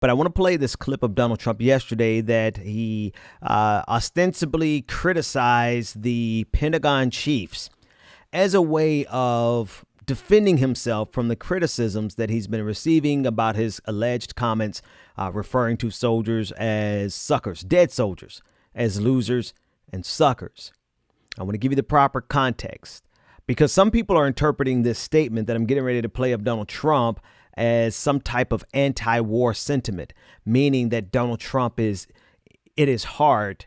But I want to play this clip of Donald Trump yesterday that he ostensibly criticized the Pentagon chiefs as a way of defending himself from the criticisms that he's been receiving about his alleged comments referring to soldiers as suckers, dead soldiers, as losers and suckers. I want to give you the proper context because some people are interpreting this statement that I'm getting ready to play of Donald Trump as some type of anti-war sentiment, meaning that Donald Trump is hard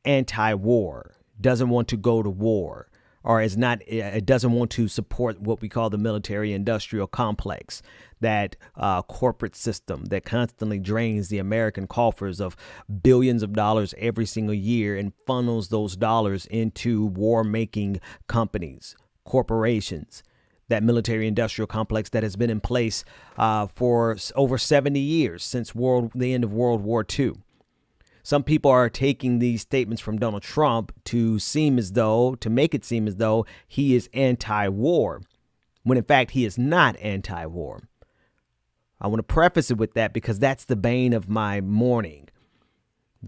anti-war, doesn't want to go to war, or is not, it doesn't want to support what we call the military industrial complex, that corporate system that constantly drains the American coffers of billions of dollars every single year and funnels those dollars into war-making companies, corporations. That military industrial complex that has been in place for over 70 years since the end of World War II. Some people are taking these statements from Donald Trump to make it seem as though he is anti-war, when in fact he is not anti-war. I want to preface it with that because that's the bane of my morning.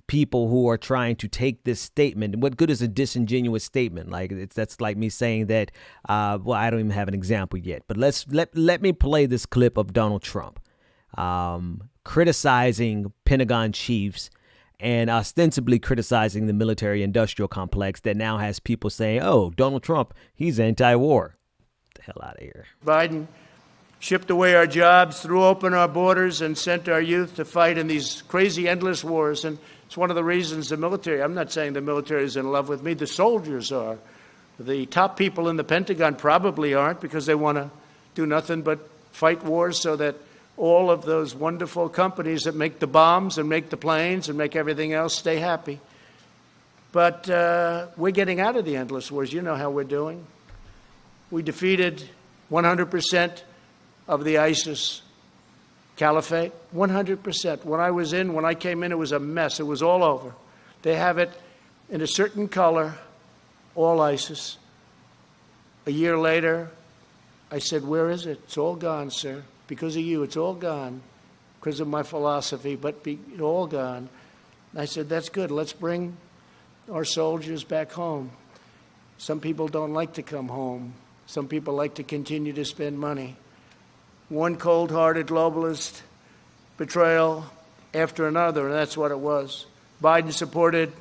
People who are trying to take this statement. What good is a disingenuous statement? That's like me saying that. I don't even have an example yet. But let me play this clip of Donald Trump criticizing Pentagon chiefs and ostensibly criticizing the military-industrial complex that now has people saying, "Oh, Donald Trump, he's anti-war." Get the hell out of here. Biden shipped away our jobs, threw open our borders, and sent our youth to fight in these crazy, endless wars. And it's one of the reasons the military, I'm not saying the military is in love with me, the soldiers are. The top people in the Pentagon probably aren't because they want to do nothing but fight wars so that all of those wonderful companies that make the bombs and make the planes and make everything else stay happy. But we're getting out of the endless wars. You know how we're doing. We defeated 100% of the ISIS caliphate, 100%. When I came in, it was a mess. It was all over. They have it in a certain color, all ISIS. A year later, I said, "Where is it?" "It's all gone, sir. Because of you, it's all gone. Because of my philosophy, but it's all gone." I said, "That's good. Let's bring our soldiers back home." Some people don't like to come home. Some people like to continue to spend money. One cold-hearted globalist betrayal after another, and that's what it was. Biden supported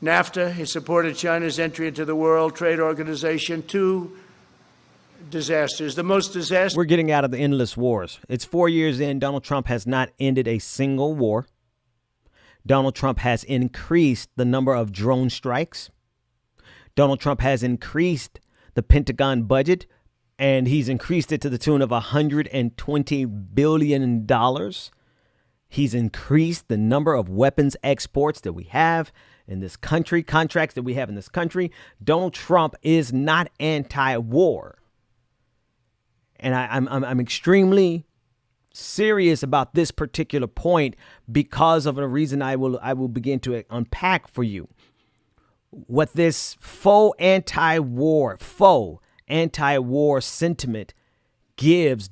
NAFTA. He supported China's entry into the World Trade Organization. Two disasters. The most disastrous. We're getting out of the endless wars. It's 4 years in. Donald Trump has not ended a single war. Donald Trump has increased the number of drone strikes. Donald Trump has increased the Pentagon budget, and he's increased it to the tune of $120 billion. He's increased the number of weapons exports that we have in this country, contracts that we have in this country. Donald Trump is not anti-war. And I'm extremely serious about this particular point because of a reason I will begin to unpack for you. What this faux anti-war sentiment gives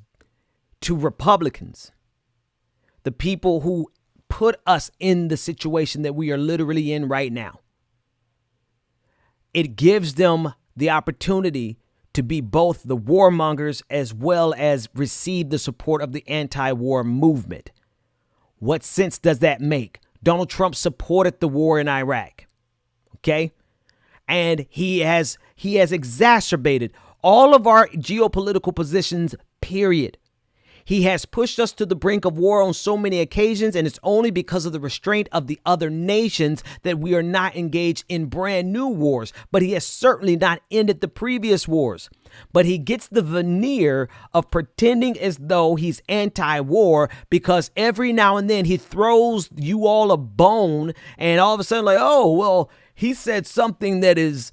to Republicans, the people who put us in the situation that we are literally in right now. It gives them the opportunity to be both the warmongers as well as receive the support of the anti-war movement. What sense does that make? Donald Trump supported the war in Iraq. Okay? And he has exacerbated all of our geopolitical positions, period. He has pushed us to the brink of war on so many occasions, and it's only because of the restraint of the other nations that we are not engaged in brand new wars. But he has certainly not ended the previous wars. But he gets the veneer of pretending as though he's anti-war because every now and then he throws you all a bone and all of a sudden like, oh, well, he said something that is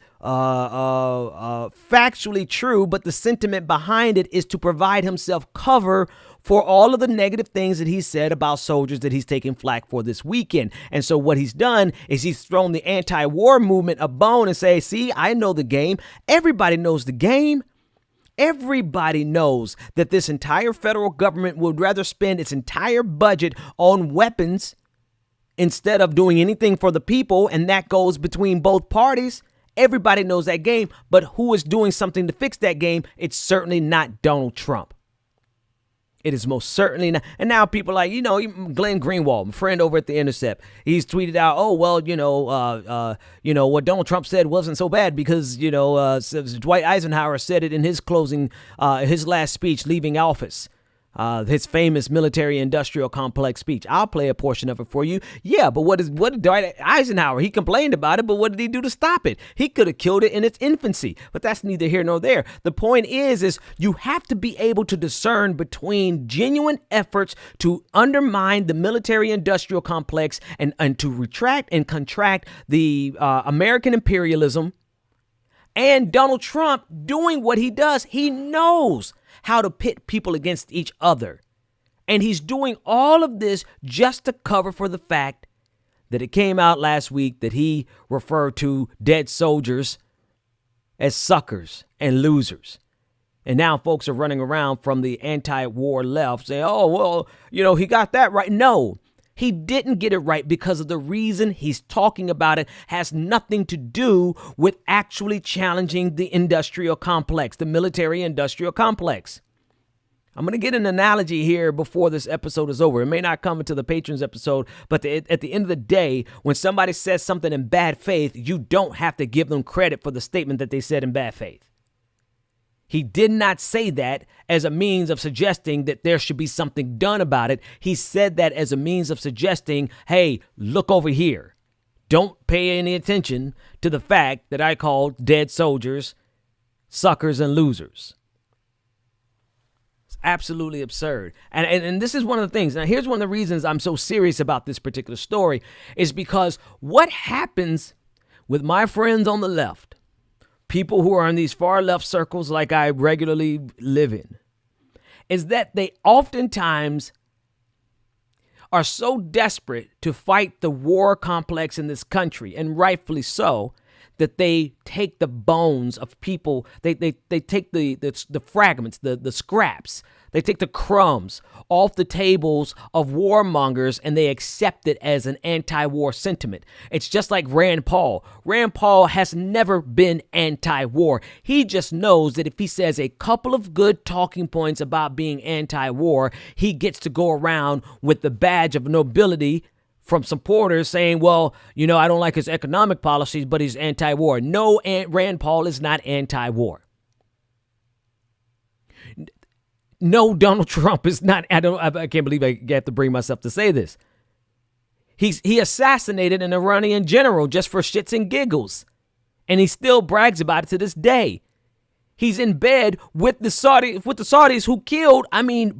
factually true, but the sentiment behind it is to provide himself cover for all of the negative things that he said about soldiers that he's taking flack for this weekend. And so what he's done is he's thrown the anti-war movement a bone and say, see, I know the game. Everybody knows the game. Everybody knows that this entire federal government would rather spend its entire budget on weapons instead of doing anything for the people, and that goes between both parties. Everybody knows that game, but who is doing something to fix that game? It's certainly not Donald Trump. It is most certainly not. And now people like, Glenn Greenwald, my friend over at The Intercept, he's tweeted out, what Donald Trump said wasn't so bad because, Dwight Eisenhower said it in his closing, his last speech leaving office. His famous military-industrial complex speech. I'll play a portion of it for you. Yeah, but what did Dwight Eisenhower? He complained about it, but what did he do to stop it? He could have killed it in its infancy, but that's neither here nor there. The point is you have to be able to discern between genuine efforts to undermine the military-industrial complex and to retract and contract the American imperialism, and Donald Trump doing what he does. He knows how to pit people against each other. And he's doing all of this just to cover for the fact that it came out last week that he referred to dead soldiers as suckers and losers. And now folks are running around from the anti-war left saying, he got that right. No, he didn't get it right because of the reason he's talking about it has nothing to do with actually challenging the industrial complex, the military industrial complex. I'm going to get an analogy here before this episode is over. It may not come into the patrons episode, but at the end of the day, when somebody says something in bad faith, you don't have to give them credit for the statement that they said in bad faith. He did not say that as a means of suggesting that there should be something done about it. He said that as a means of suggesting, hey, look over here. Don't pay any attention to the fact that I called dead soldiers suckers and losers. It's absolutely absurd. And this is one of the things. Now, here's one of the reasons I'm so serious about this particular story is because what happens with my friends on the left, people who are in these far left circles like I regularly live in, is that they oftentimes are so desperate to fight the war complex in this country, and rightfully so, that they take the bones of people, they take the fragments, the scraps, they take the crumbs off the tables of warmongers and they accept it as an anti-war sentiment. It's just like Rand Paul. Rand Paul has never been anti-war. He just knows that if he says a couple of good talking points about being anti-war, he gets to go around with the badge of nobility from supporters saying, I don't like his economic policies, but he's anti-war. No, Rand Paul is not anti-war. No, Donald Trump is not. I can't believe I have to bring myself to say this. He assassinated an Iranian general just for shits and giggles, and he still brags about it to this day. He's in bed with the Saudis who killed,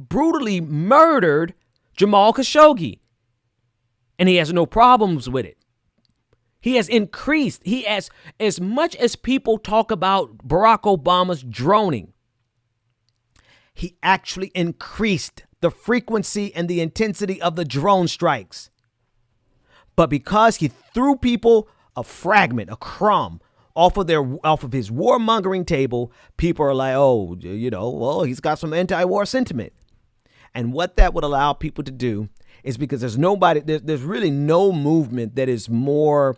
brutally murdered Jamal Khashoggi. And he has no problems with it. He has increased. He has, as much as people talk about Barack Obama's droning, he actually increased the frequency and the intensity of the drone strikes. But because he threw people a fragment, a crumb, off of his warmongering table, people are like, he's got some anti-war sentiment. And what that would allow people to do is because there's really no movement that is more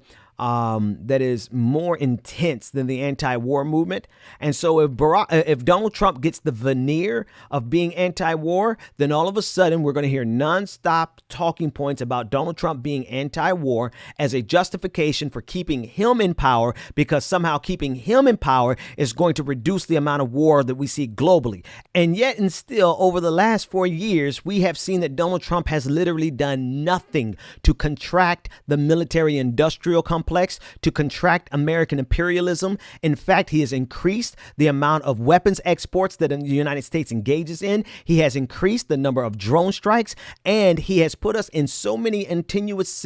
intense than the anti-war movement. And so if Donald Trump gets the veneer of being anti-war, then all of a sudden we're going to hear nonstop talking points about Donald Trump being anti-war as a justification for keeping him in power, because somehow keeping him in power is going to reduce the amount of war that we see globally. And yet and still, over the last 4 years, we have seen that Donald Trump has literally done nothing to contract the military-industrial complex, to contract American imperialism. In fact, he has increased the amount of weapons exports that the United States engages in. He has increased the number of drone strikes, and he has put us in so many untenuous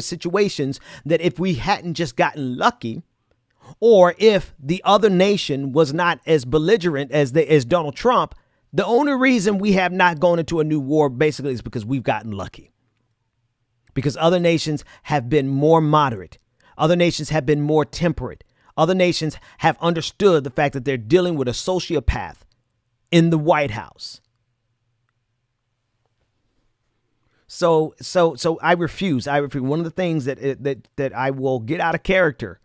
situations that if we hadn't just gotten lucky, or if the other nation was not as belligerent as Donald Trump, the only reason we have not gone into a new war basically is because we've gotten lucky. Because other nations have been more moderate. Other nations have been more temperate. Other nations have understood the fact that they're dealing with a sociopath in the White House. So I refuse. One of the things that I will get out of character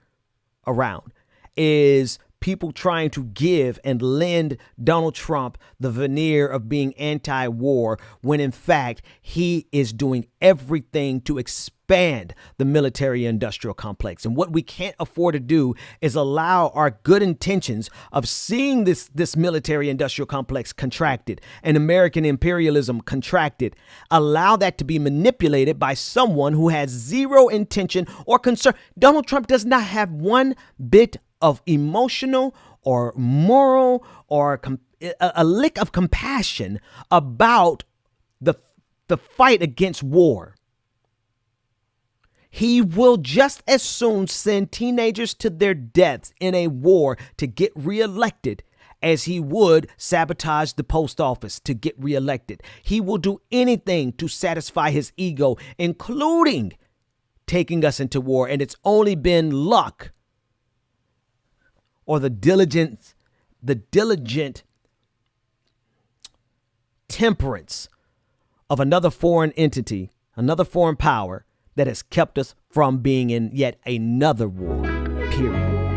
around is people trying to give and lend Donald Trump the veneer of being anti-war when in fact he is doing everything to expand the military-industrial complex. And what we can't afford to do is allow our good intentions of seeing this military-industrial complex contracted and American imperialism contracted, allow that to be manipulated by someone who has zero intention or concern. Donald Trump does not have one bit of emotional or moral or a lick of compassion about the fight against war. He will just as soon send teenagers to their deaths in a war to get reelected as he would sabotage the post office to get reelected. He will do anything to satisfy his ego, including taking us into war. And it's only been luck or the diligent temperance of another foreign entity, another foreign power that has kept us from being in yet another war, period.